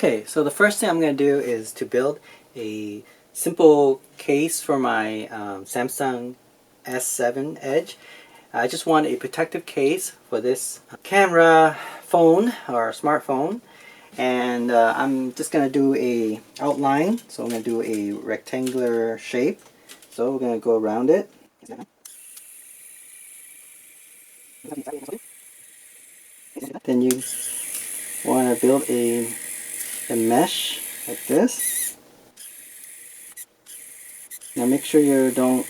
Okay, so the first thing I'm going to do is to build a simple case for my Samsung S7 Edge. I just want a protective case for this camera phone or smartphone, and I'm just going to do a outline. So I'm going to do a rectangular shape. So we're going to go around it. Then you want to build a mesh like this. Now make sure you don't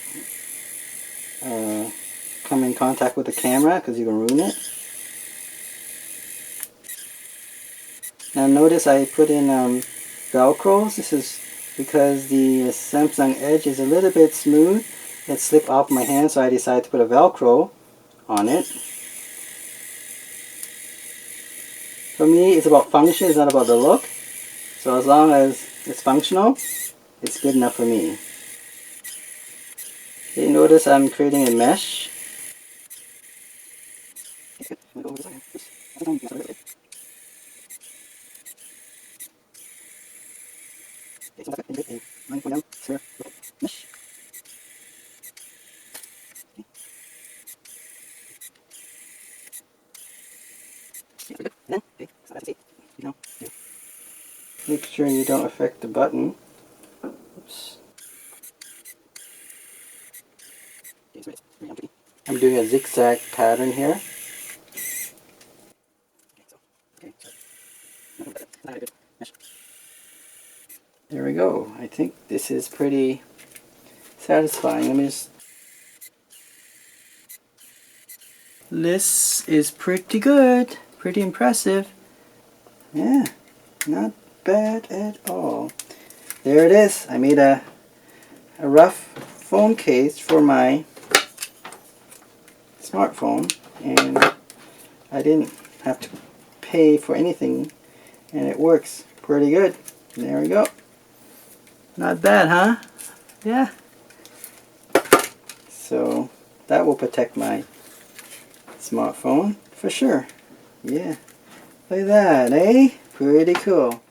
come in contact with the camera because you can ruin it. Now notice I put in Velcros. This is because the Samsung Edge is a little bit smooth. It slipped off my hand, so I decided to put a Velcro on it. For me, it's about function, it's not about the look. So as long as it's functional, it's good enough for me. Okay, notice I'm creating a mesh. Make sure you don't affect the button. Oops. I'm doing a zigzag pattern here. There we go. I think this is pretty satisfying. Let me just... This is pretty good. Pretty impressive. Yeah, not bad at all. There it is. I made a rough phone case for my smartphone, and I didn't have to pay for anything, and it works pretty good. There we go. Not bad, huh? Yeah. So that will protect my smartphone for sure. Yeah. Look at that, eh? Pretty cool.